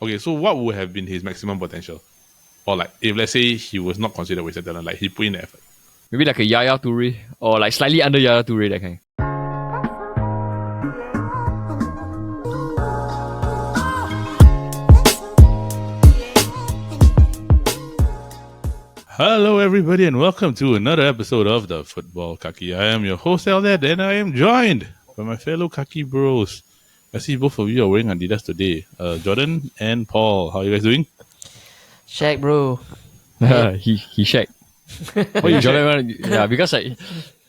Okay, so what would have been his maximum potential? Or like, if let's say he was not considered wasted talent, like he put in the effort. Maybe like a Yaya Toure or like slightly under Yaya Toure, that kind. Hello, everybody, and welcome to another episode of the Football Kaki. I am your host, Eldad, and I am joined by my fellow Kaki bros. I see both of you are wearing Adidas today. Jordan and Paul, how are you guys doing? Shaq, bro. he shagged. Oh, you Jordan, yeah, because like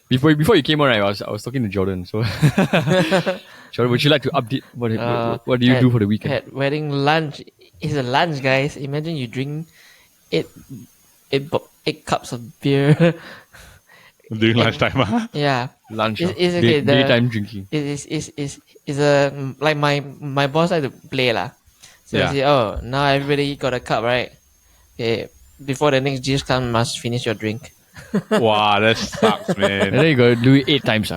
before you came on, right, I was talking to Jordan. So, Jordan, would you like to update what do you do for the weekend? Had wedding lunch. It's a lunch, guys. Imagine you drink eight cups of beer. During lunchtime, huh? Yeah, Lunch. It's okay. Daytime drinking. It's a like my boss like to play lah. So Yeah. I say, oh, now everybody got a cup, right? Okay, before the next dish comes, must finish your drink. Wow, that sucks, And man. then you gotta do it 8 times.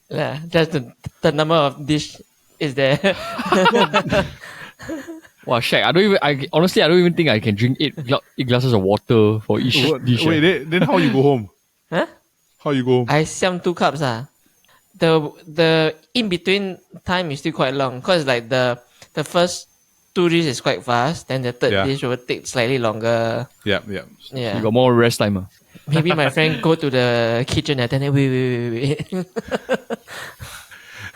Yeah, that's the number of dish is there. Wow, shag. Honestly, I don't even think I can drink 8 glasses of water for each dish. Wait, then how you go home? Huh? How you go home? I siam 2 cups The in between time is still quite long because like the first 2 dishes is quite fast, then the third dish will take slightly longer. Yeah. Yeah, You got more rest time. maybe my friend go to the kitchen and then wait.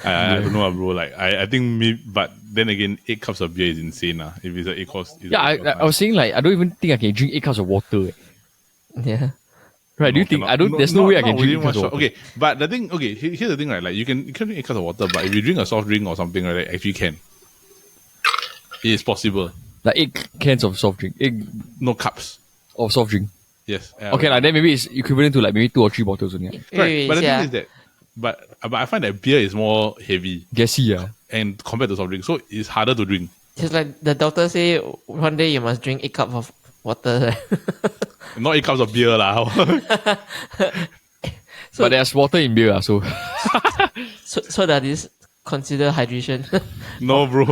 I don't know, bro. Like, I think me, but then again, 8 cups of beer is insane. If it's an 8 course. Yeah, I was saying like I don't even think I can drink 8 cups of water. Yeah. Right? Do you think there's no way I can drink 8 cups of water? Okay, but the thing, here's the thing, right? Like you can drink 8 cups of water, but if you drink a soft drink or something, right, like, actually can. It is possible. Like 8 cans of soft drink, 8 No cups. of soft drink. Yes. Okay, like then maybe it's equivalent to like maybe 2 or 3 bottles only. Right. But the thing is that, but I find that beer is more heavy Gassy, and compared to soft drink, so it's harder to drink. Just like the doctor say, one day you must drink 8 cups of water. Not 8 cups of beer, lah. But there's water in beer, so so that is consider hydration. No, bro.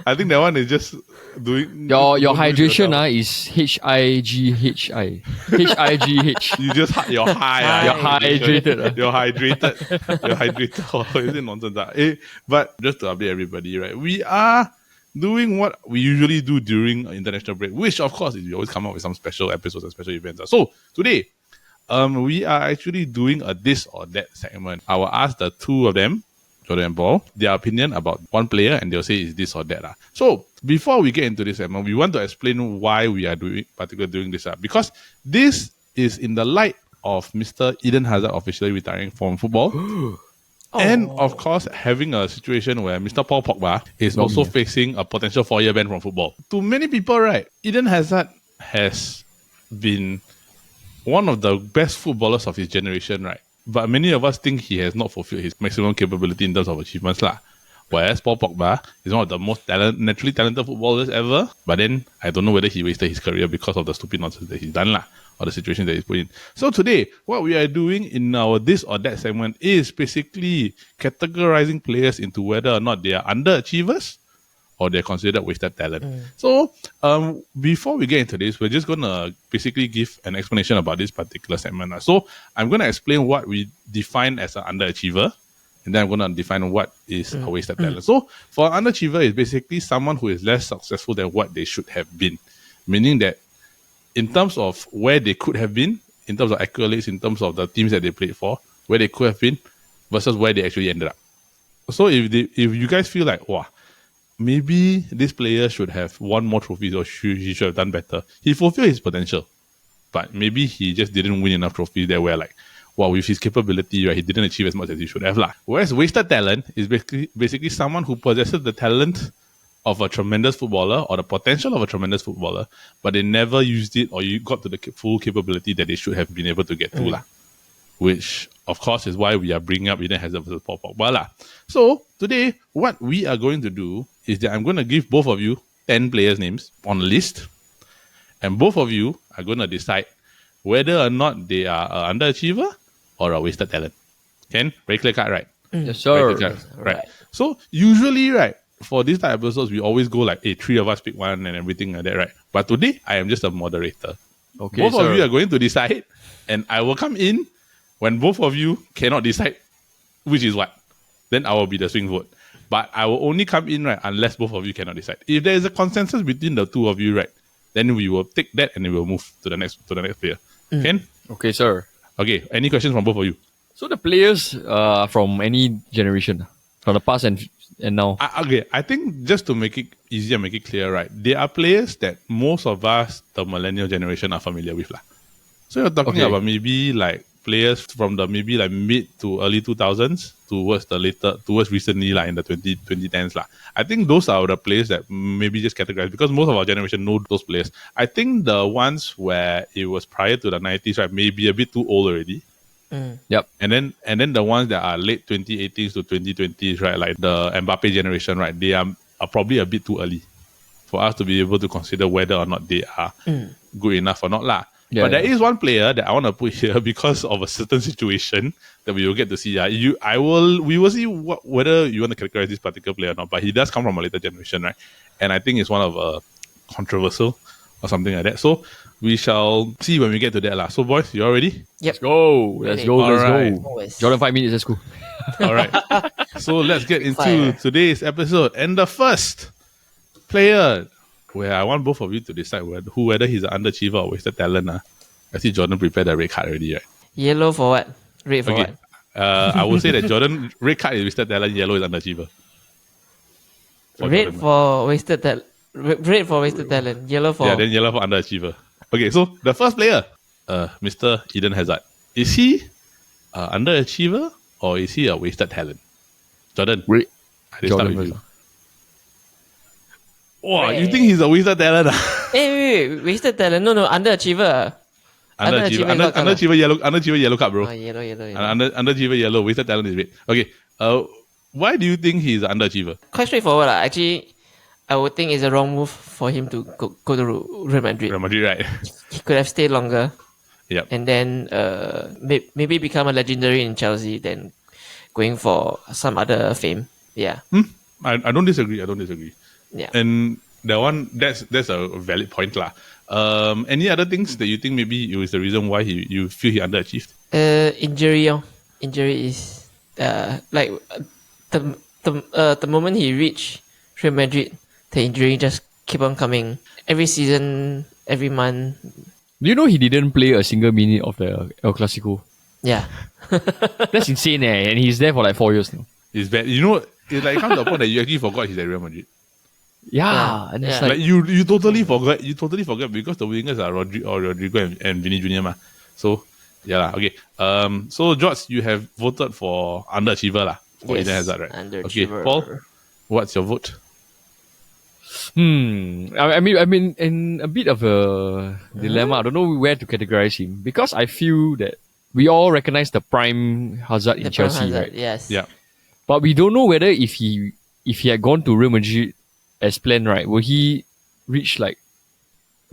I think that one is just doing. your hydration is HIGHI. HIGH. You just you're high. You're hydrated. You're hydrated. You're hydrated. Oh, is it nonsense? But just to update everybody, right? We are doing what we usually do during international break, which of course is we always come up with some special episodes and special events. So today, we are actually doing a this or that segment. I will ask the two of them, Jordan and Paul, their opinion about one player, and they'll say it's this or that. So before we get into this segment, we want to explain why we are doing this. Because this is in the light of Mr. Eden Hazard officially retiring from football. And of course, having a situation where Mr. Paul Pogba is also facing a potential 4-year ban from football. To many people, right, Eden Hazard has been one of the best footballers of his generation, right? But many of us think he has not fulfilled his maximum capability in terms of achievements, lah. Whereas Paul Pogba is one of the most naturally talented footballers ever. But then, I don't know whether he wasted his career because of the stupid nonsense that he's done, lah, or the situation that he's put in. So today, what we are doing in our this or that segment is basically categorizing players into whether or not they are underachievers or they're considered wasted talent. So, before we get into this, we're just going to basically give an explanation about this particular segment. So, I'm going to explain what we define as an underachiever, and then I'm going to define what is a wasted talent. So, for an underachiever, it's basically someone who is less successful than what they should have been. Meaning that in terms of where they could have been, in terms of accolades, in terms of the teams that they played for, where they could have been, versus where they actually ended up. So, if you guys feel like, wow, maybe this player should have won more trophies or he should have done better. He fulfilled his potential, but maybe he just didn't win enough trophies that were like, wow, with his capability, right, he didn't achieve as much as he should have. Whereas wasted talent is basically someone who possesses the talent of a tremendous footballer or the potential of a tremendous footballer, but they never used it or you got to the full capability that they should have been able to get to. Which, of course, is why we are bringing up Eden Hazard versus Paul Pogba. So, today, what we are going to do is that I'm going to give both of you 10 players' names on a list, and both of you are going to decide whether or not they are an underachiever or a wasted talent. Ken, very clear cut, right? Yes, sir. Right. So, usually, right, for these type of episodes, we always go like, hey, 3 of us pick one and everything like that, right? But today, I am just a moderator. Okay, Both sir. of you are going to decide, and I will come in when both of you cannot decide which is what. Then I will be the swing vote. But I will only come in, right, unless both of you cannot decide. If there is a consensus between the two of you, right, then we will take that and we will move to the next player. Ken? Okay, sir. Okay, any questions from both of you? So the players from any generation, from the past and now. I think just to make it easier, make it clear, right, there are players that most of us, the millennial generation, are familiar with. So you're talking about maybe like players from the maybe like mid to early 2000s towards recently like in the 2010s. I think those are the players that maybe just categorize because most of our generation know those players. I think the ones where it was prior to the 90s, right, maybe a bit too old already. Yep. And then the ones that are late 2018s to 2020s, right, like the Mbappe generation, right, they are probably a bit too early for us to be able to consider whether or not they are good enough or not. Yeah, but there is one player that I want to put here because of a certain situation that we will get to see. We will see whether you want to categorize this particular player or not. But he does come from a later generation, right? And I think it's one of controversial or something like that. So we shall see when we get to that. So boys, you all ready? Yep. Let's go. Let's go. Always. Jordan, 5 minutes. Let's go. All right. So let's get into today's episode. And the first player where I want both of you to decide whether he's an underachiever or wasted talent. I see Jordan prepared the red card already, right? Yellow for what? Red for what? I would say that Jordan, red card is wasted talent, yellow is underachiever. Red for wasted talent. Red for wasted talent. Yellow for... Yeah, then yellow for underachiever. Okay, so the first player, Mr. Eden Hazard. Is he an underachiever or is he a wasted talent? Jordan, I start with you. Oh, you think he's a wasted talent? Wait, wasted talent. No, underachiever. Underachiever yellow card, bro. Oh, yellow. Underachiever yellow, wasted talent is red. Okay, why do you think he's an underachiever? Quite straightforward. Actually, I would think it's a wrong move for him to go to Real Madrid. Real Madrid, right? He could have stayed longer. Yep. And then maybe become a legendary in Chelsea than going for some other fame. Yeah. I don't disagree. Yeah. And that one, that's a valid point, lah. Any other things that you think maybe it was the reason why you feel he underachieved? Injury. Injury is like the moment he reached Real Madrid, the injury just keep on coming every season, every month. Do you know he didn't play a single minute of the El Clasico? Yeah. That's insane, and he's there for like 4 years now. It's bad. You know, it's like come to the point that you actually forgot he's at Real Madrid. Yeah. And it's Like you totally forgot. You totally forget because the wingers are Rodrigo and Vinny Jr. So yeah, okay. So George, you have voted for underachiever for Eden Hazard, right? Underachiever. Okay, Paul, what's your vote? I mean, in a bit of a dilemma. I don't know where to categorize him because I feel that we all recognize the prime Hazard in Chelsea, Hazard, right? Yes. Yeah. But we don't know whether if he had gone to Real Madrid as planned, right, will he reach like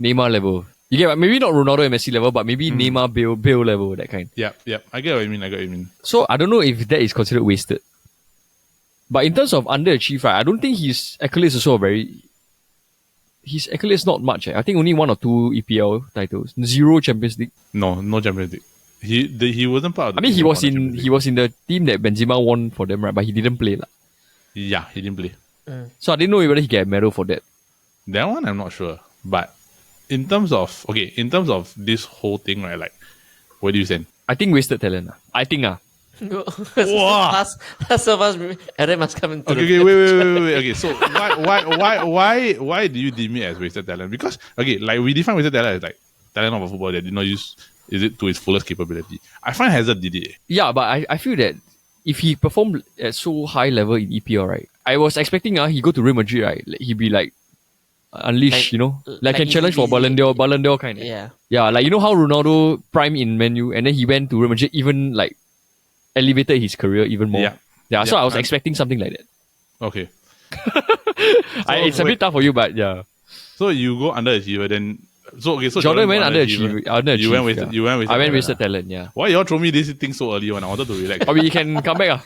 Neymar level? You get maybe not Ronaldo and Messi level, but maybe Neymar, Bale level, that kind. Yeah. I get what you mean. So I don't know if that is considered wasted. But in terms of underachieved, right, I don't think his accolades also his accolades not much. I think only 1 or 2 EPL titles, 0 Champions League. No Champions League. He wasn't part of the I mean, team he was in the team that Benzema won for them, right? But he didn't play. Yeah, he didn't play. So I didn't know whether he get a medal for that. That one I'm not sure. But in terms of this whole thing, right? Like, what do you say? I think wasted talent. I think Wow. Last of us, Aaron must come into Okay, wait. Okay, so why do you deem it as wasted talent? Because like we define wasted talent as like talent of a footballer that did not use it to its fullest capability. I find Hazard did it. Yeah, but I feel that if he performed at so high level in EPL, right? I was expecting he go to Real Madrid, right? Like, he'd be like unleashed, like can challenge for Ballon d'Or kind. Yeah, like you know how Ronaldo prime in Man U and then he went to Real Madrid, even like elevated his career even more. Yeah. So I was expecting something like that. Okay. It's a bit tough for you, but yeah. So you go underachiever, then So Jordan went underachieved. You went wasted. You went wasted. I went wasted talent. Yeah. Why y'all throw me this thing so early when I wanted to relax? Or we can come back.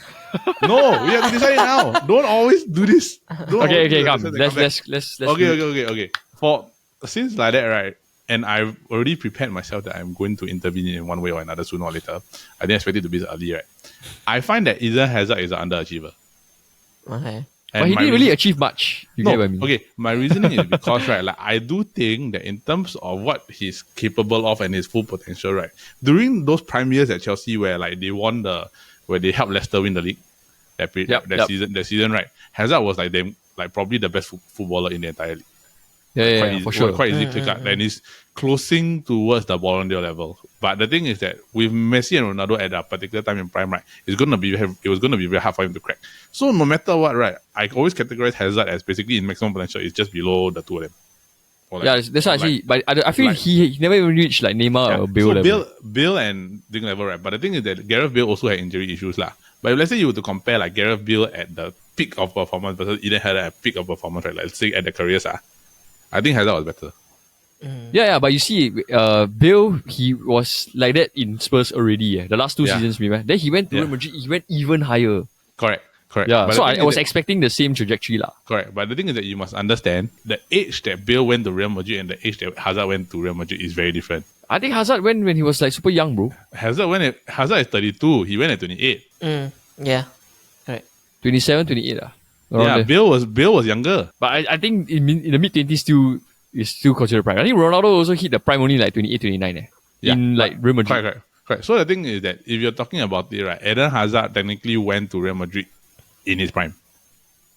No, we have to decide it now. Don't always do this. Okay, come. Let's. Okay. Since like that, right? And I've already prepared myself that I'm going to intervene in one way or another sooner or later. I didn't expect it to be so early, right? I find that Eden Hazard is an underachiever. Okay. But he didn't really achieve much. You get what I mean? Okay, my reasoning is because, right, like I do think that in terms of what he's capable of and his full potential, right, during those prime years at Chelsea where like they where they helped Leicester win the league, that season, right, Hazard was like probably the best footballer in the entire league. Yeah, for sure. Quite easy click up. And he's closing towards the Ballon d'Or level. But the thing is that with Messi and Ronaldo at a particular time in prime, right, it was going to be very hard for him to crack. So no matter what, right, I always categorize Hazard as basically in maximum potential. It's just below the two of them. That's why I see. But I feel he never even reached like Neymar or Bale level. Bale and Ding level, right? But the thing is that Gareth Bale also had injury issues, lah. But if, let's say you were to compare like Gareth Bale at the peak of performance versus Eden Hazard at peak of performance, right? Like, let's say at the careers, I think Hazard was better. Yeah, but you see, Bale, he was like that in Spurs already. The last two seasons, remember? Then he went to Real Madrid, he went even higher. Correct. Yeah, but so I was expecting the same trajectory. Correct. But the thing is that you must understand the age that Bale went to Real Madrid and the age that Hazard went to Real Madrid is very different. I think Hazard went when he was like super young, bro. Hazard is 32. He went at 28. Yeah. Correct. 27, 28. Yeah, Bale was younger. But I think in the mid-20s is still considered prime. I think Ronaldo also hit the prime only like 28, 29. In like Real Madrid. Correct. So the thing is that if you're talking about it, right, Eden Hazard technically went to Real Madrid in his prime.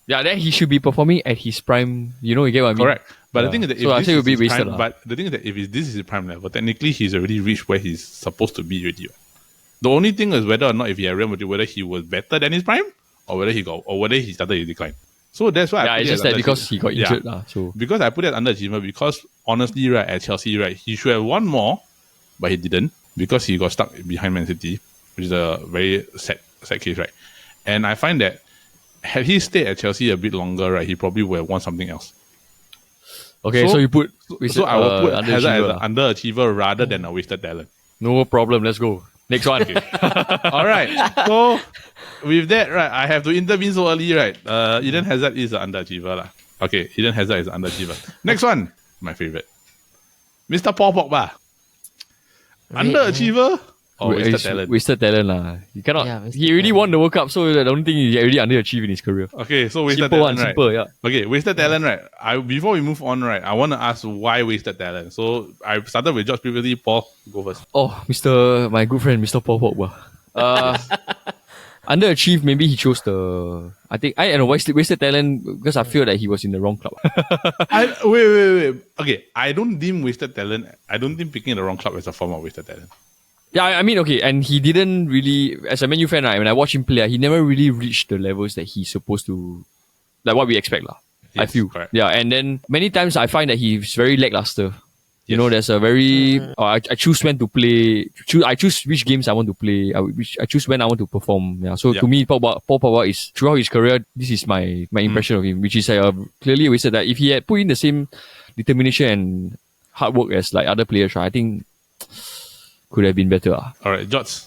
Yeah, then he should be performing at his prime. You get what I mean? Correct. But the thing is that the thing is that if this is his prime level, technically he's already reached where he's supposed to be already. The only thing is whether or not if he had Real Madrid, whether he was better than his prime or whether he started his decline. So that's why it's just that because he got injured. So because I put it underachiever because honestly, right, at Chelsea, right, he should have won more, but he didn't because he got stuck behind Man City, which is a very sad case, right? And I find that had he stayed at Chelsea a bit longer, right, he probably would have won something else. Okay, so you put I will put Hazard as an underachiever rather than a wasted talent. No problem, let's go. Next one. All right. So with that, right, I have to intervene so early, right? Eden Hazard is an underachiever, lah. Okay, Eden Hazard is an underachiever. Next one, my favorite, Mr. Paul Pogba. Underachiever or wasted talent? Wasted talent, lah. You cannot. Yeah, he already won the World Cup, so the only thing is he already underachieved in his career. Okay, so wasted talent, right? Okay, wasted talent, right? Before we move on, right, I want to ask why wasted talent. So I started with George previously. Paul, go first. Oh, my good friend, Mr. Paul Pogba. Underachieved, maybe he chose wasted talent because I feel that he was in the wrong club. Wait. Okay, I don't deem wasted talent. I don't deem picking the wrong club as a form of wasted talent. Yeah, I mean, okay, and he didn't really, as a Man U fan, right, when I watch him play, he never really reached the levels that he's supposed to, like what we expect, lah. Yes, I feel. Correct. Yeah, and then many times I find that he's very lackluster. You know, there's a very, I choose when to play, I choose which games I want to play, I choose when I want to perform. Yeah, so to me, Paul Pogba is, throughout his career, this is my impression of him, which is clearly wasted. That if he had put in the same determination and hard work as like other players, right, I think could have been better. Alright, George,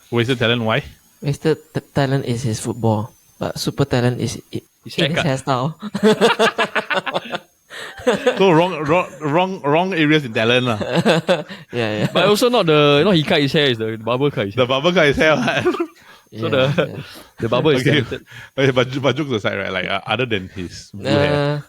wasted talent, why? Wasted talent is his football, but super talent is his hairstyle. So wrong areas in talent, lah. Yeah. But also not he cut his hair, is the barber cut his hair. The barber cut his hair. So the barber is talented. Okay, but jokes aside, right? Like other than his blue hair,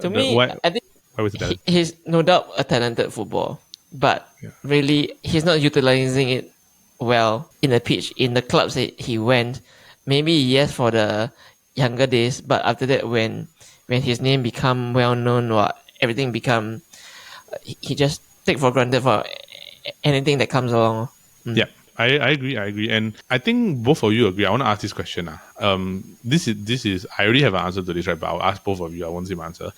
to me, I think why was it he's no doubt a talented footballer, but really he's not utilizing it well in the pitch in the clubs that he went. Maybe yes for the younger days, but after that when his name become well known or everything become, he just take for granted for anything that comes along. Yeah, I agree, and I think both of you agree. I want to ask this question. This is I already have an answer to this, right? But I'll ask both of you. I won't see my answer.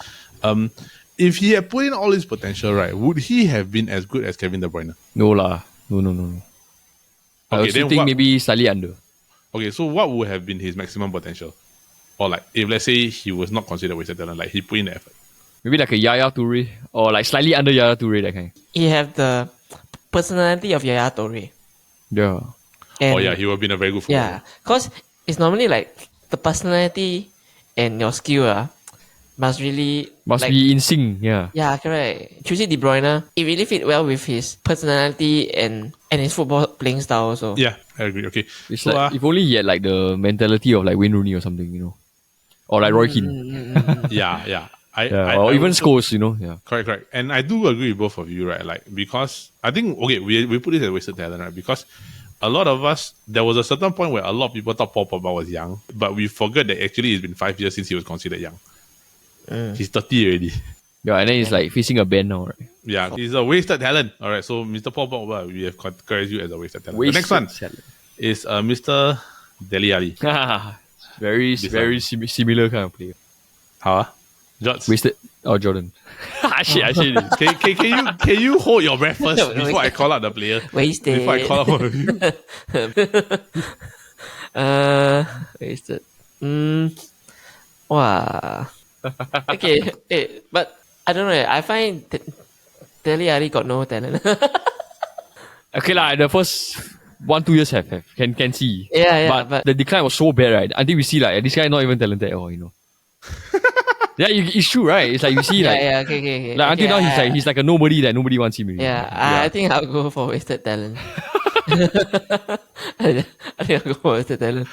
If he had put in all his potential, right, would he have been as good as Kevin De Bruyne? No lah, no. I also think maybe slightly under. Okay, so what would have been his maximum potential? Or like, if let's say he was not considered wasted talent, like he put in the effort. Maybe like a Yaya Toure Or like slightly under Yaya Toure, that kind. He have the personality of Yaya Toure. Yeah. And he would have been a very good footballer. yeah, because it's normally like the personality and your skill must really like, be in sync, yeah. Yeah, correct. Choosy De Bruyne, it really fit well with his personality and his football playing style also. Yeah, I agree. Okay. It's So, like if only he had like the mentality of like Wayne Rooney or something, you know. Or like Roy Keane. yeah. Or even Scholes, you know. Yeah. Correct. And I do agree with both of you, right? Like, because I think, okay, we put this as wasted talent, right? Because a lot of us, there was a certain point where a lot of people thought Paul Pogba was young, but we forgot that actually it's been 5 years since he was considered young. He's 30 already. Yeah, and then he's like facing a ban now, right? Yeah, he's a wasted talent. All right, so Mr. Paul Pogba, we have categorized you as a wasted talent. Wasted the next one talent. is Mr. Dele Alli. very similar kind of player. How? Jots? Wasted. Oh, Jordan. I say it. Can you hold your breath first before I call out the player? Wasted. Before I call out one of you. Wasted. Wow. Okay, but I don't know. I find Dele Alli got no talent. Okay lah, the first 1-2 years can see. Yeah, but the decline was so bad, right? Until we see like this guy not even talented at all, you know. Yeah, it's true, right? It's like you see like okay. Like until now he's like a nobody that nobody wants him. Yeah, I think I'll go for wasted talent. I think I'll go for wasted talent.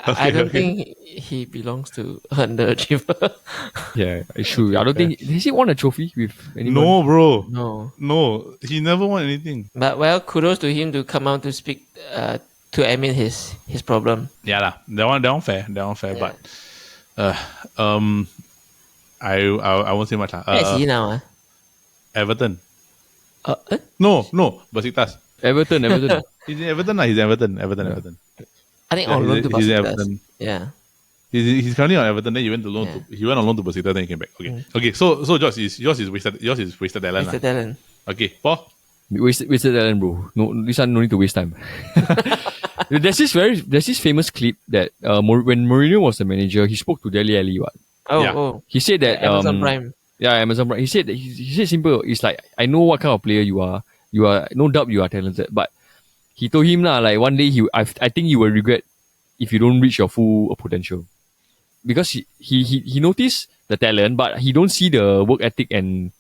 I don't think he belongs to underachiever. Yeah, it's true. I don't think has he won a trophy with anyone? No, bro. No, he never won anything. But well, kudos to him to come out to speak to admit his problem. Yeah lah, that one fair. Yeah. But I won't say much. Where is he now? Everton. No, Besiktas. Everton. He's in Everton. He's in Everton. I think on loan to he's in Besiktas. Everton. Yeah. He's currently on Everton. Then he went on loan to Besiktas. Then he came back. Okay. So yours is wasted talent. Wasted talent. Okay, Paul. Wasted talent, bro. No, this one no need to waste time. There's this famous clip that when Mourinho was the manager, he spoke to Dele Alli. He said that Amazon Prime. Yeah, Amazon Prime. He said simple. It's like I know what kind of player you are. You are no doubt you are talented, but he told him like one day I think you will regret if you don't reach your full potential, because he noticed the talent, but he don't see the work ethic and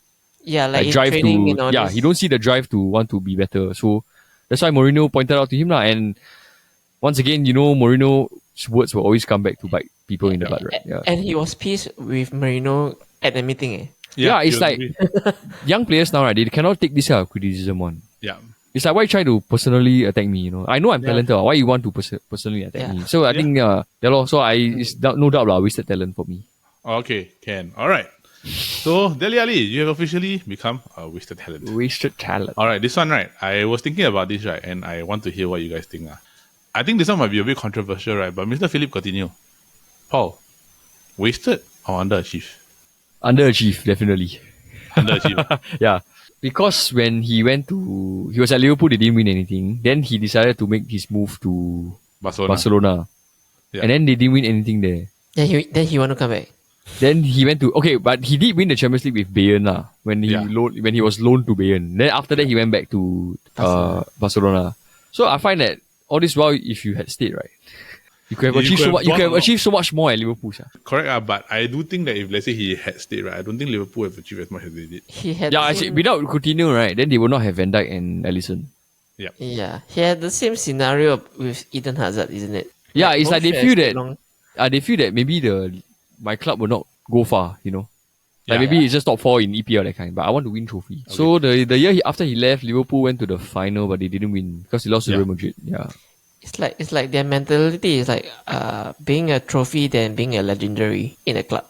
like drive training to he don't see the drive to want to be better. So that's why Mourinho pointed out to him and once again, Mourinho's words will always come back to bite people in the butt, right? Yeah. And he was pissed with Mourinho at the meeting. Yeah, it's like young players now, right? They cannot take this kind of criticism on. Yeah. It's like, why you try to personally attack me, I know I'm talented. Why you want to personally attack me? So I think, it's no doubt wasted talent for me. Okay, can. All right. So, Dele Alli, you have officially become a wasted talent. Wasted talent. All right, this one, right? I was thinking about this, right? And I want to hear what you guys think. I think this one might be a bit controversial, right? But Mr. Philip Coutinho, Paul, wasted or underachieved? Underachieved, definitely. Underachieved. Yeah. Because when he was at Liverpool, they didn't win anything. Then he decided to make his move to Barcelona. Yeah. And then they didn't win anything there. Then he want to come back. Then he went to but he did win the Champions League with Bayern when he was loaned to Bayern. Then after that he went back to Barcelona. So I find that all this while, if you had stayed, right, you could have achieved so much more at Liverpool. Correct, but I do think that if let's say he had stayed, right, I don't think Liverpool have achieved as much as they did. Without Coutinho, right, then they would not have Van Dijk and Alisson. Yeah. Yeah, he had the same scenario with Eden Hazard, isn't it? Yeah, it's like they feel that maybe my club will not go far, Like maybe it's just top 4 in EPL, that kind. But I want to win trophy. Okay. So the year after he left, Liverpool went to the final, but they didn't win because they lost to Real Madrid. Yeah. It's like their mentality is like being a trophy than being a legendary in a club.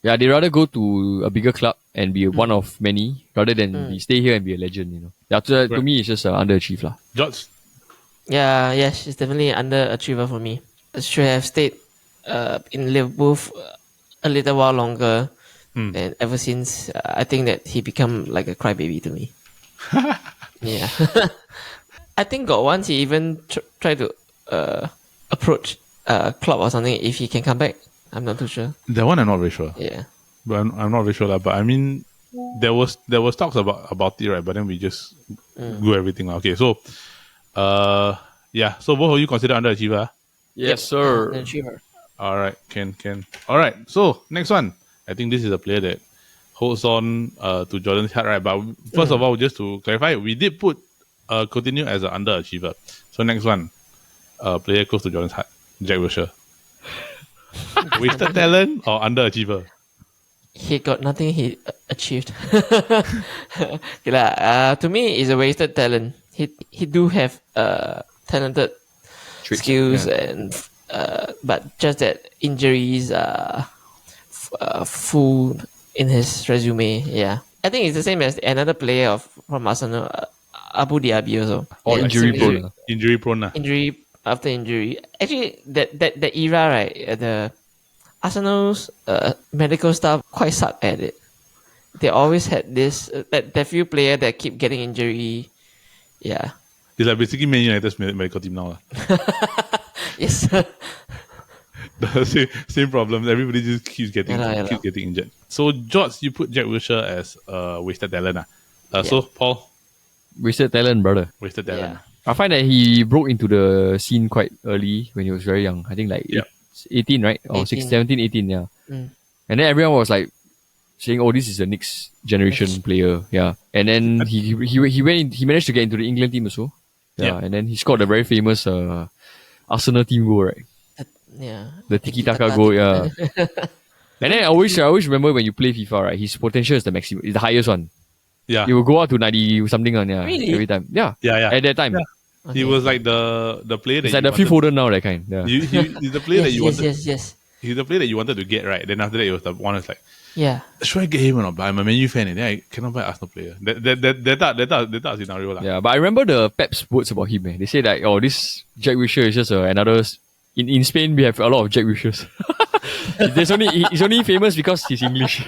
Yeah, they rather go to a bigger club and be one of many rather than stay here and be a legend. Yeah, to me, it's just underachieved lah. George? Yeah, yes, it's definitely an underachiever for me. Should have stayed in Liverpool a little while longer. And ever since, I think that he become like a crybaby to me. Yeah. I think got once he even tried to approach Klopp or something if he can come back. I'm not too sure. That one I'm not very sure. Yeah. But I'm not very sure. But I mean, there was talks about it, right? But then we just do everything. Okay, so so both of you consider underachiever. Yes, sir. Underachiever. All right, can. All right, so next one. I think this is a player that holds on to Jordan's heart, right? But first of all, just to clarify, we did put Coutinho as an underachiever. So next one, player close to Jordan's heart, Jack Wilshere. Wasted talent or underachiever? He got nothing he achieved. Okay, to me, it's a wasted talent. He do have talented Tricks, skills yeah. and but just that injuries are full in his resume. Yeah, I think it's the same as another player from Arsenal, Abu Dhabi also. Or Yeah, injury same prone. Injury prone. Injury after injury. Actually, that era, right? The Arsenal's medical staff quite suck at it. They always had this that few player that keep getting injury. Yeah. It's like basically Man United's medical team now. Yes. The same problems. Everybody just keeps getting Yeah. getting injured. So George, you put Jack Wilshere as wasted talent. So Paul, Wasted talent, brother. wasted talent. Yeah. I find that he broke into the scene quite early when he was very young. I think like 18, right? Or 18. 17, 18, yeah. Mm. And then everyone was like saying, "Oh, this is the next generation player." Yeah. And then he managed to get into the England team also. Yeah. And then he scored a very famous Arsenal team goal, right? Yeah. The tiki-taka goal, yeah. And then I always remember when you play FIFA, right? His potential is the maximum, is the highest one. Yeah. He will go out to 90 something on, yeah. Really? Every time. Yeah. Yeah. At that time. Yeah. He was like the player that It's like you the fifth wanted- holder now, that kind. Yeah. He's the player that you wanted. Yes. He's the player that you wanted to get, right? Then after that, it was the one that's like, Yeah. should I get him or not? But I'm a Man U fan, and then I cannot buy Arsenal player. That scenario lah. Yeah, but I remember the Pep's words about him. They say that, this Jack Wilshere is just another. In Spain, we have a lot of Jack Wilsheres. He's only famous because he's English.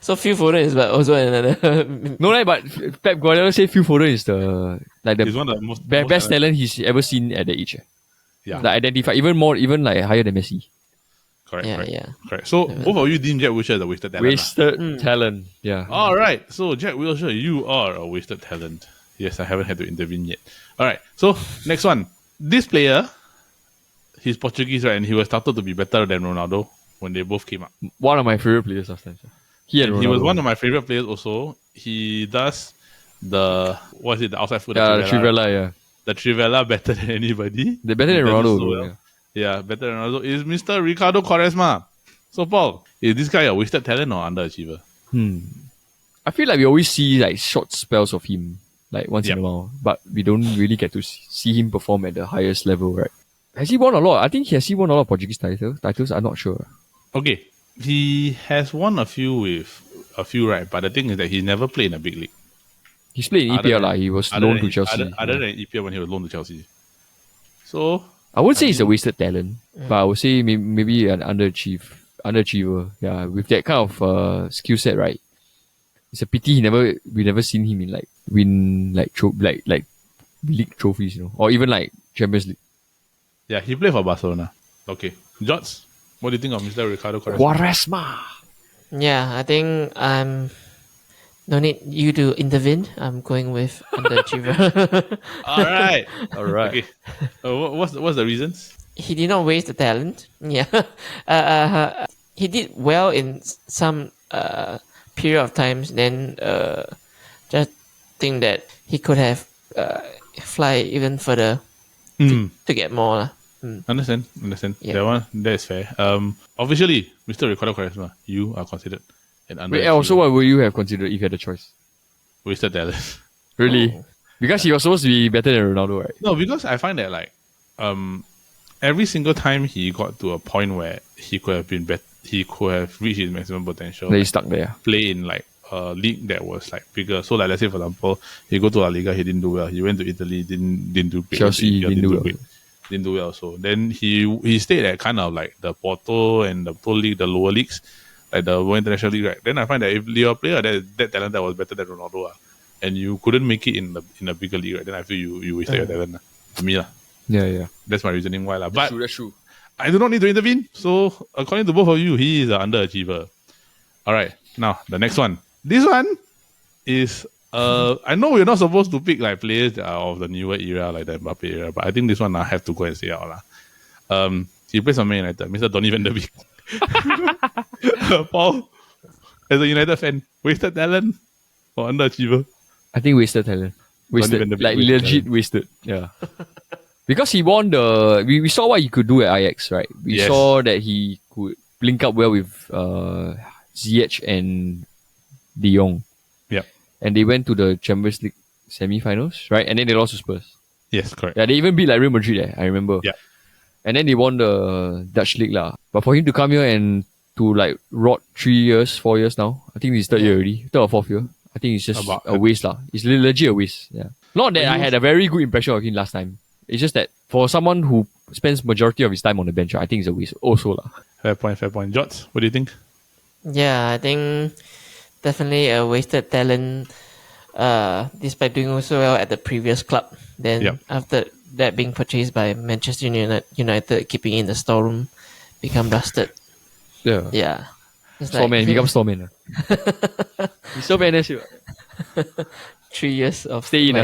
So Phil Foden is also another. No, right, but Pep Guardiola say Phil Foden is the He's one of the most best talent he's ever seen at the age. Yeah, Like identify even like higher than Messi. correct. So both of you deem Jack Wilshere as a wasted talent. Wasted talent. Yeah. All right. So Jack Wilshere, you are a wasted talent. Yes, I haven't had to intervene yet. All right. So next one, this player, he's Portuguese, right? And he was started to be better than Ronaldo when they both came up. One of my favorite players last time. He was one of my favorite players also. He does the outside foot? Yeah, the Trivela, yeah. The Trivela better than anybody. They're better He than does it Ronaldo. so well. Yeah. Yeah, better than Ronaldo is Mr. Ricardo Quaresma. So Paul, is this guy a wasted talent or underachiever? I feel like we always see like short spells of him, like once in a while, but we don't really get to see him perform at the highest level, right? Has he won a lot? I think he won a lot of Portuguese titles. I'm not sure. Okay, he has won a few, right? But the thing is that he never played in a big league. He's played in EPL, he was loaned to Chelsea. Other than EPL when he was loaned to Chelsea. So I would say he's a wasted talent, but I would say maybe an underachiever. Yeah, with that kind of skill set, right? It's a pity we never seen him in like win like league trophies, or even like Champions League. Yeah, he played for Barcelona. Okay, Jots, what do you think of Mr. Ricardo Quaresma? Quaresma. Yeah, I think no need you to intervene. I'm going with underachiever. All right. Okay. What's the reasons? He did not waste the talent. Yeah. He did well in some period of times. Then just think that he could have fly even further to get more. Understand. Yeah. That is fair. Officially, Mr. Ricardo Quaresma, you are considered an underachiever. Wait, also what would you have considered if you had a choice? Wasted talent. Really? Oh. Because he was supposed to be better than Ronaldo, right? No, because I find that like every single time he got to a point where he could have been better, he could have reached his maximum potential. Then he's stuck there. Play in like a league that was like bigger. So like let's say for example, he go to La Liga, he didn't do well. He went to Italy, didn't do great. Chelsea didn't do well. Didn't do well. So then he stayed at kind of like the Porto and the Pro League, the lower leagues, like the World International League, right? Then I find that if you're a player that talent that was better than Ronaldo, and you couldn't make it in a bigger league, right? Then I feel you wasted your talent. To me, Yeah. that's my reasoning why. That's true. I do not need to intervene. So according to both of you, he is an underachiever. All right, now the next one. This one is I know we're not supposed to pick like players that are of the newer era, like the Mbappe era, but I think this one I have to go and say out lah. He plays for Man United, Mr. Donny van der Beek. Paul, as a United fan, wasted talent or underachiever? I think wasted talent. Wasted. Like legit wasted. Yeah. Because he won we saw what he could do at Ajax, right? We saw that he could link up well with Ziyech and De Jong. Yep. And they went to the Champions League semi-finals, right? And then they lost to Spurs. Yes, correct. Yeah, they even beat like Real Madrid, I remember. Yeah. And then they won the Dutch League lah. But for him to come here and to like rot 3 years, 4 years now, I think it's third year already, third or fourth year. I think it's just a waste lah. It's legit a waste. Yeah. Not that I had a very good impression of him last time. It's just that for someone who spends majority of his time on the bench, I think it's a waste also lah. Fair point. Jots, what do you think? Yeah, I think definitely a wasted talent. Despite doing so well at the previous club, then after that being purchased by Manchester United, keeping in the storeroom, become rusted. Yeah. Storeman, become storeman. He's so bad as you. 3 years of stay in.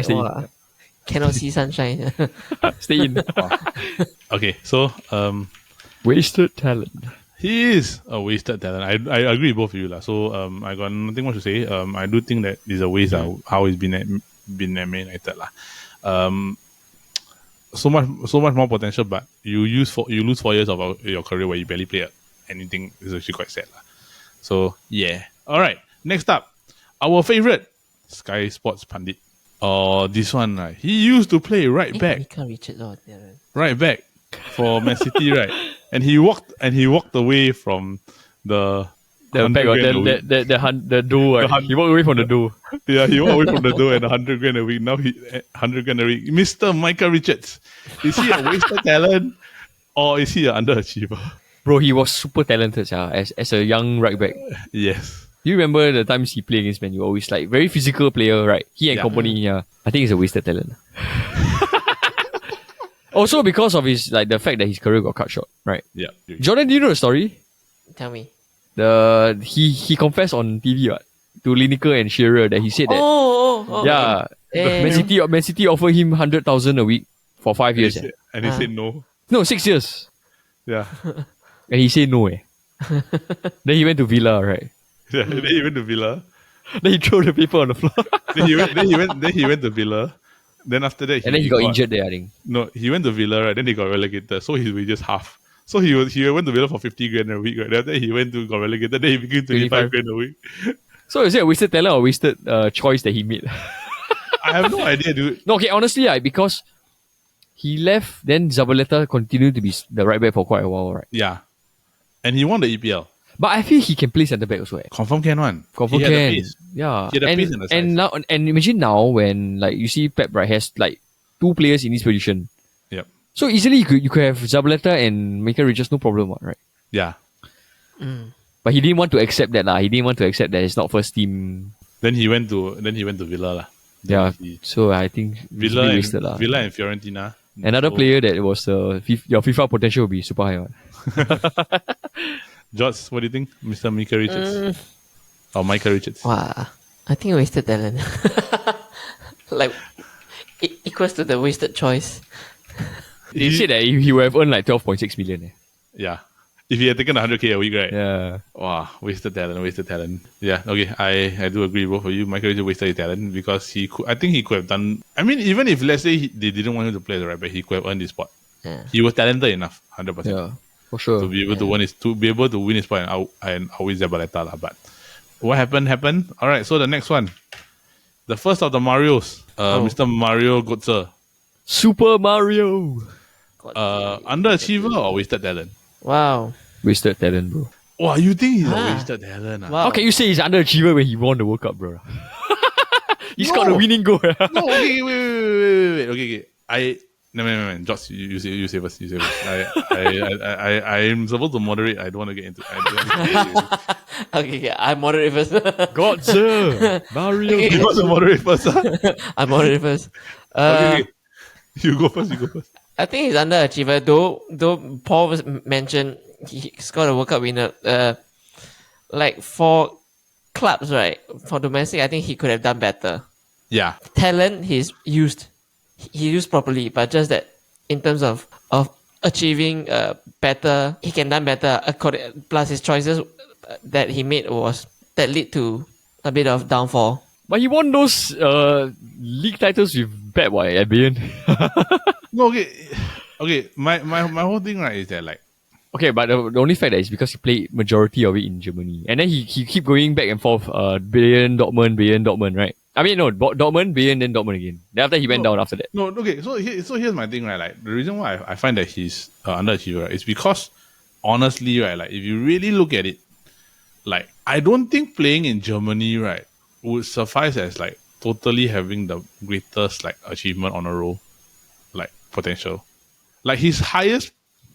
Cannot see sunshine. Stay in. Okay, so wasted talent. He is a wasted talent. I agree with both of you lah. So I got nothing more to say. I do think that there's a waste how he's been at Man United lah. So much more potential, but you lose 4 years of your career where you barely play anything. Is actually quite sad lah. So yeah. All right. Next up, our favorite Sky Sports pundit. This one, right? He used to play right back. Right back for Man City, right? And he walked away from the back the dough. He walked away from the dough. Yeah, he walked away from the dough and 100 grand a week. Now he 100 grand a week. Mr. Michael Richards. Is he a wasted talent or is he an underachiever? Bro, he was super talented as a young right back. Yes. Do you remember the times he played against Man U? Always like very physical player, right? He and company, yeah. I think he's a wasted talent. Also because of his the fact that his career got cut short, right? Yeah. Jordan, do you know the story? Tell me. He confessed on TV to Lineker and Shearer that he said that. Yeah. Man City offered him 100,000 a week for 5 years. And he said no. No, 6 years. Yeah. And he said no. Then he went to Villa, right? Yeah, then he went to Villa. Then he threw the paper on the floor. then he went to Villa. Then after that, he got injured there, I think. No, he went to Villa, right? Then they got relegated, so his wages half. So he went to Villa for 50 grand a week, right? Then after that, he got relegated. Then he became 25 grand a week. So is it a wasted talent or wasted choice that he made? I have no idea, dude. No, okay, honestly, because he left, then Zabaleta continued to be the right back for quite a while, right? Yeah, and he won the EPL. But I feel he can play centre back also. Confirm can one. Confirm he can. Had the pace. Yeah. He had the pace and the size. And now, and imagine now when you see Pep, right, has 2 players in this position. Yep. So easily you could have Zabaleta and Michael Richards, no problem, right? Yeah. But he didn't want to accept that lah. He didn't want to accept that it's not first team. Then he went to Villa lah. Yeah. So I think Villa and Fiorentina. Another player that was your FIFA potential will be super high. George, what do you think, Mr. Michael Richards? Or Michael Richards? Wow, I think wasted talent. Equals to the wasted choice. He said that he would have earned 12.6 million. Yeah. If he had taken 100k a week, right? Yeah. Wow, wasted talent. Yeah, okay, I do agree with both of you. Michael Richards wasted his talent because I think he could have done. I mean, even if let's say they didn't want him to play the right back, he could have earned his spot. Yeah. He was talented enough, 100%. Yeah, for sure. To be able to win his spot and always Zabaleta lah. But what happened. All right, so the next one, the first of the Marios, Mr. Mario Götze. Super Mario. Underachiever or wasted talent? Wow. Wasted talent, bro. Wow, you think he's a wasted talent? Wow. How can you say he's underachiever when he won the World Cup, bro? He's got a winning goal. No, okay, wait. Okay. No. Josh, you say first. I'm supposed to moderate. I don't want to get into it. Okay, I moderate first. Götze. Mario. You want to moderate first? Huh? I moderate first. Okay. You go first. I think he's underachiever. Though Paul mentioned he scored a World Cup winner. like for clubs, right? For domestic, I think he could have done better. Yeah. Talent he used properly, but just that in terms of achieving better, he can done better. Plus his choices that he made that lead to a bit of downfall. But he won those league titles with bad at Bayern. No, okay. My whole thing, right, is that like, Okay, but the only fact that is because he played majority of it in Germany, and then he keep going back and forth. Bayern, Dortmund, right? I mean, no, Dortmund, Bayern, then Dortmund again. Then after he went down after that. No, okay. So here's my thing, right? Like the reason why I find that he's underachiever is because honestly, right, like if you really look at it, like I don't think playing in Germany, right, would suffice as like totally having the greatest like achievement on a roll, like potential. Like his highest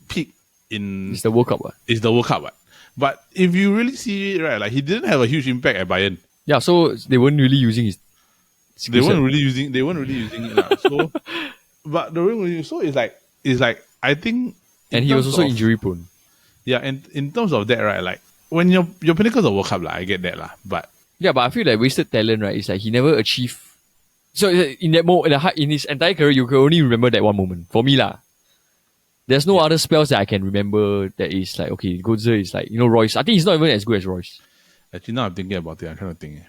peak It's the World Cup, what? is the World Cup, what? But if you really see it, right, like he didn't have a huge impact at Bayern. Yeah, so they weren't really using his. They weren't really using it. So, but the real so it's like I think. And he was also injury prone. Yeah, and in terms of that, right, like when your pinnacle's a World Cup, I get that, but yeah, but I feel like wasted talent, right? It's like he never achieved. So in that in his entire career, you can only remember that one moment. For me, lah. There's no other spells that I can remember that is like, okay, Götze is like, Royce. I think he's not even as good as Royce. Actually, now I'm thinking about it. I'm trying to think.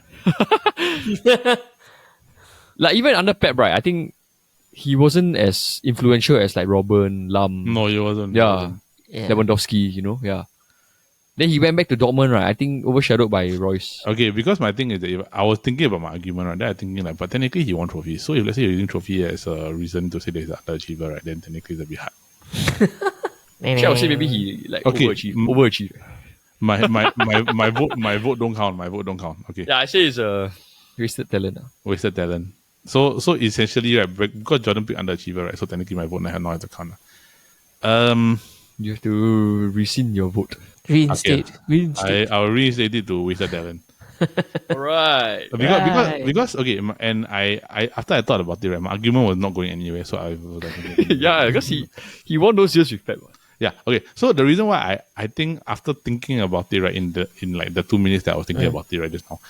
Like, even under Pep, right, I think he wasn't as influential as like Robben, Lam. No, he wasn't. Yeah. Lewandowski, yeah. Then he went back to Dortmund, right? I think overshadowed by Royce. Okay, because my thing is that if I was thinking about my argument, right, then I'm thinking like, but technically he won trophies. So if let's say you're using trophy as a reason to say that he's an underachiever, right, then technically it's a bit hard. Actually, I would say maybe he like overachieved. My vote don't count. My vote don't count. Okay. Yeah, I say it's a wasted talent. Wasted talent. So essentially, right, because Jordan picked underachiever, right? So technically my vote now has to count. You have to rescind your vote. Reinstate. I'll reinstate it to wasted talent. Alright. Because okay, and I after I thought about it, right, my argument was not going anywhere. So I was like, yeah, because he won those years with Pep. Yeah. Okay. So the reason why I think after thinking about it, right, in like the 2 minutes that I was thinking about it right just now,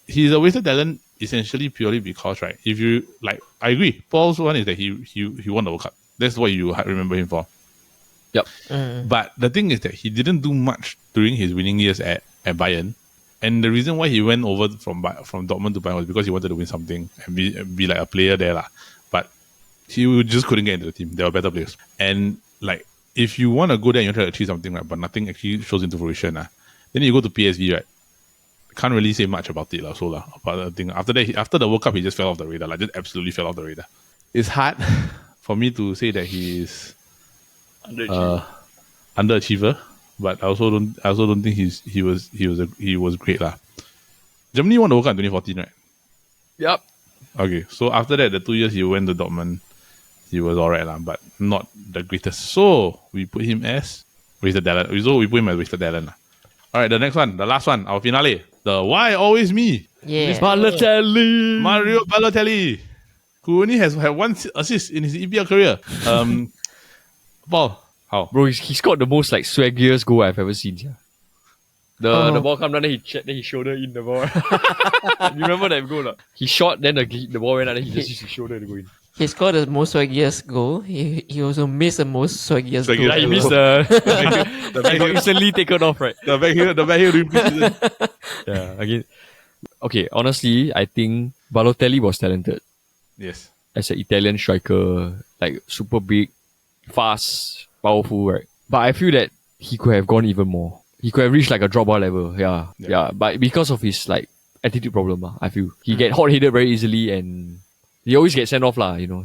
he's a wasted talent essentially purely because, right, if you like, I agree. Paul's one is that he won the World Cup. That's what you remember him for. Yep. But the thing is that he didn't do much during his winning years at Bayern. And the reason why he went over from Dortmund to Bayern was because he wanted to win something and be like a player there, lah. But he just couldn't get into the team. There were better players. And like, if you want to go there and you try to achieve something, right, but nothing actually shows into fruition, then you go to PSV, right? Can't really say much about it, so about the thing. After the World Cup, he just fell off the radar. Like, just absolutely fell off the radar. It's hard for me to say that he is underachiever, but I also don't think he was great, lah. Germany won the World Cup in 2014, right? Yep. Okay, so after that, the 2 years he went to Dortmund, he was alright, lah, but not the greatest. So we put him as wasted talent. So we put him as wasted talent. Alright, the next one, the last one, our finale. The why always me? Yeah. Balotelli. Mario Balotelli, who only has had 1 assist in his EPL career. Paul, how? Bro, he scored the most like swaggiest goal I've ever seen. Yeah. The ball come down, then he shoulder in the ball. You remember that goal? He shot, then the ball went out, then he just used his shoulder to go in. He scored the most swaggiest goal. He also missed the most swaggiest goal. Yeah, he missed the back heel instantly taken off, right? The back heel during preseason. Yeah, again. Okay, honestly, I think Balotelli was talented. Yes. As an Italian striker, like super big, fast, powerful, right? But I feel that he could have gone even more. He could have reached like a dropout level. Yeah. But because of his like attitude problem, I feel he get hot-headed very easily and he always gets sent off,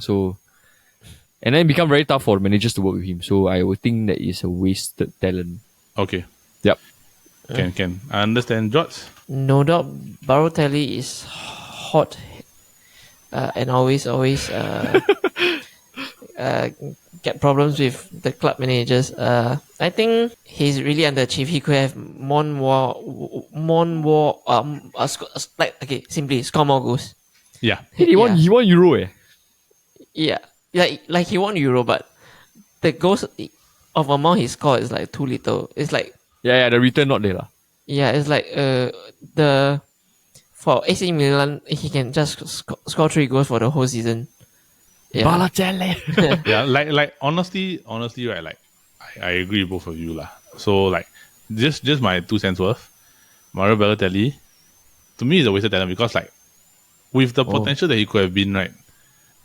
so and then become very tough for managers to work with him. So I would think that is a wasted talent. Okay. Yep. Can. I understand, George. No doubt, Balotelli is hot and always get problems with the club managers. I think he's really underachieved. He could have simply score more goals. Yeah. He won Euro. Yeah, like he won Euro, but the goals of amount he scored is like too little. It's like the return not there lah. Yeah, it's like for AC Milan, he can just score 3 goals for the whole season. Yeah. Balotelli. Yeah, like honestly, right, like I agree with both of you lah. So like just my 2 cents worth. Mario Balotelli, to me, is a wasted talent because like with the potential that he could have been, right,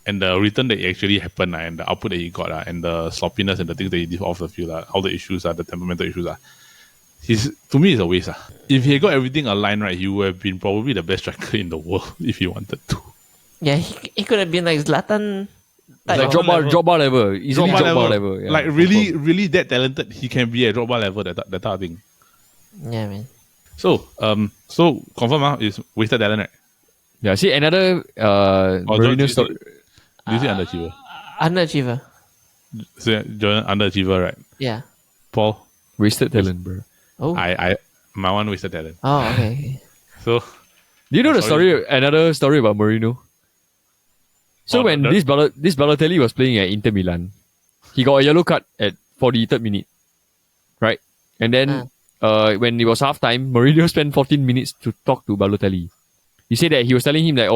and the return that actually happened, and the output that he got, and the sloppiness and the things that he did off the field, all the issues, the temperamental issues, to me, is a waste. If he got everything aligned right, he would have been probably the best striker in the world if he wanted to. Yeah, he could have been like Zlatan. Like drop bar level. Easily drop bar level. Yeah, like really that talented, he can be at drop bar level, that type of thing. Yeah, man. So confirm is wasted talent, right? Yeah, see another Mourinho story. Do you say underachiever? Underachiever. So Jordan underachiever, right? Yeah. Paul, Wasted talent, bro. Oh. My one wasted talent. Oh, okay. So Do you know the story? Another story about Mourinho. So when this Balotelli was playing at Inter Milan, he got a yellow card at 43rd minute, right? And then when it was half time, Mourinho spent 14 minutes to talk to Balotelli. He said that he was telling him that,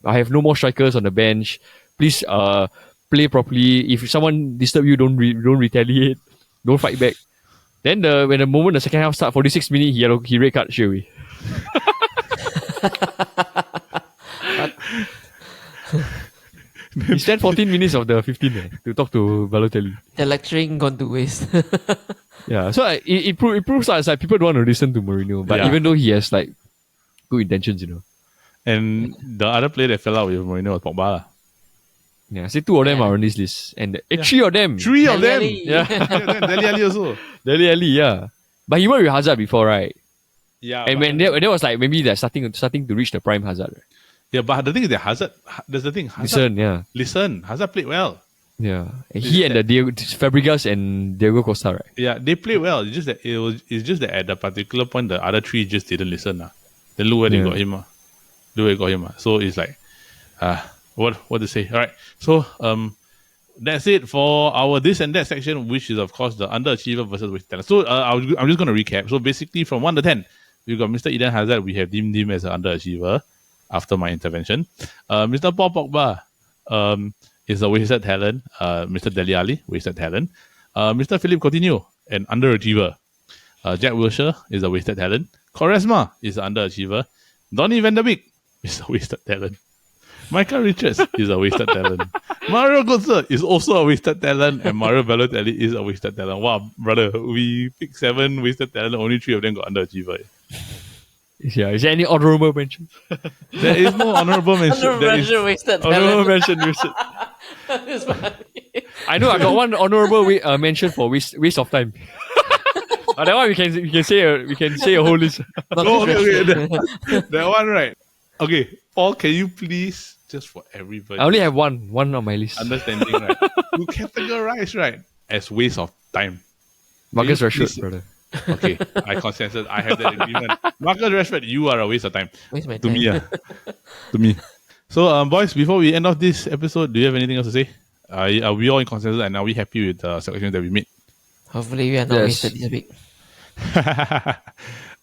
I have no more strikers on the bench. Please play properly. If someone disturb you, don't retaliate. Don't fight back. Then when the second half start, 46 minutes, he red card straight away. He spent 14 minutes of the 15 to talk to Balotelli. The lecturing gone to waste. Yeah, so it proves that like people don't want to listen to Mourinho, but even though he has like good intentions, And the other player that fell out with Mourinho was Pogba. Yeah, say 2 of them are on this list, and 3 of them. 3 of them. Yeah, Dele Alli also. Dele Alli, yeah. But he worked with Hazard before, right? Yeah. And when there was like maybe they're starting to reach the prime Hazard. Right? Yeah, but the thing is that Hazard. That's the thing. Hazard, listen. Hazard played well. Yeah, and he and the Fabregas and Diego Costa, right? Yeah, they played well. It's just that at the particular point, the other 3 just didn't listen. Then look where they got him. So it's like, what to say? All right. So that's it for our this and that section, which is of course the underachiever versus wasted talent. So I'm just going to recap. So basically, from 1 to 10, we got Mr. Eden Hazard. We have deemed him as an underachiever after my intervention. Mr. Paul Pogba is a wasted talent. Mr. Dele Alli, wasted talent. Mr. Philippe Coutinho, an underachiever. Jack Wilshere is a wasted talent. Quaresma is an underachiever. Donny van der Beek is a wasted talent. Michael Richards is a wasted talent. Mario Götze is also a wasted talent, and Mario Balotelli is a wasted talent. Wow, brother, we picked 7 wasted talent. Only 3 of them got underachiever. Yeah, is there any honorable mention? There is no honorable mention. Wasted honorable talent. mention. I know I got one honorable mention for waste of time. That one we can say a whole list. Okay. That one, right? Okay, Paul, can you please, just for everybody, I only have one on my list. understanding, right? You categorize, right, as waste of time. Marcus Please- Rashford, brother. Okay, I consensus. I have that agreement. Marcus Rashford, you are a waste of time. Waste my To time. me, to me. So, boys, before we end off this episode, do you have anything else to say? Are we all in consensus, and are we happy with the selections that we made? Hopefully we are not Yes. wasted this week.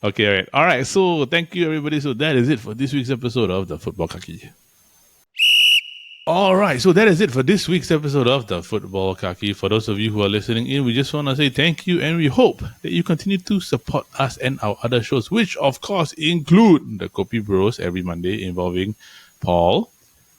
Okay, all right. So, thank you, everybody. So, that is it for this week's episode of the Football Kaki. All right, so that is it for this week's episode of the Football Kaki. For those of you who are listening in, we just want to say thank you, and we hope that you continue to support us and our other shows, which of course include the Kopi Bros every Monday involving Paul,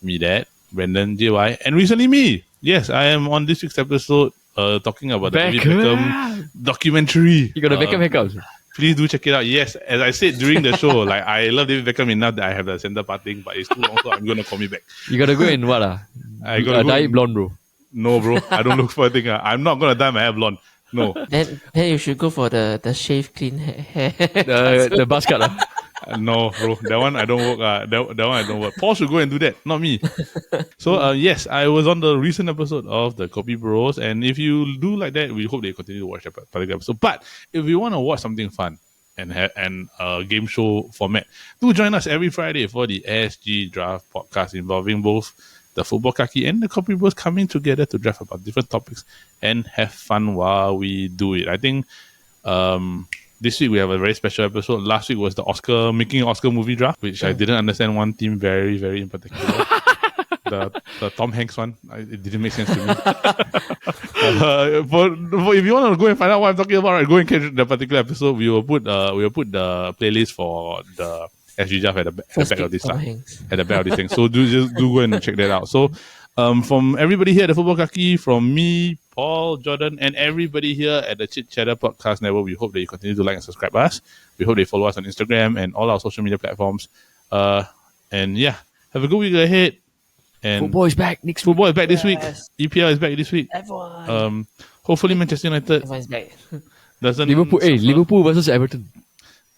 me, Dad, Brendan, JY, and recently me. Yes, I am on this week's episode talking about the David Beckham documentary. You got a Beckham haircut. Please do check it out. Yes, as I said during the show, like I love David Beckham enough that I have the center parting, but it's too long, so I'm gonna call me back. You gotta go in what I gotta go dye in- it blonde, bro. No, bro, I don't look for a thing. I'm not gonna dye my hair blonde. No, Then you should go for the shave clean hair. The buzz cut. no, bro. That one I don't work. That one I don't work. Paul should go and do that, not me. So, yes, I was on the recent episode of the Copy Bros, and if you do like that, we hope they continue to watch that particular episode. But if you want to watch something fun and a game show format, do join us every Friday for the SG Draft podcast involving both the Football Kaki and the Copy Bros coming together to draft about different topics and have fun while we do it. I think This week we have a very special episode. Last week was the making an Oscar movie draft, which I didn't understand one team very, very in particular. the Tom Hanks one. It didn't make sense to me. If you want to go and find out what I'm talking about, right, go and catch the particular episode. We will put the playlist for the SG Draft at the back of this at the back of this thing. So do go and check that out. So from everybody here at the Football Kaki, from me, Paul, Jordan, and everybody here at the Chit Chatter Podcast Network, we hope that you continue to like and subscribe us. We hope they follow us on Instagram and all our social media platforms. And yeah, have a good week ahead. And Football is back next week. Football is back this week. EPL is back this week. Everyone. Hopefully Manchester United Everyone's back. doesn't Liverpool versus Everton.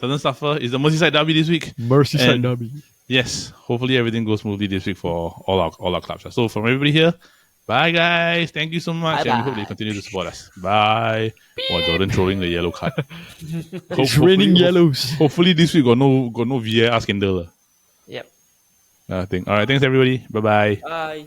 doesn't suffer. It's the Merseyside derby this week. Merseyside derby. Yes, hopefully everything goes smoothly this week for all our clubs. So from everybody here, bye guys. Thank you so much, and we hope they continue to support us. Bye. Oh, Jordan throwing the yellow card. It's raining yellows. Hopefully this week got no VAR scandal. Yep. Thing. All right, thanks everybody. Bye bye. Bye.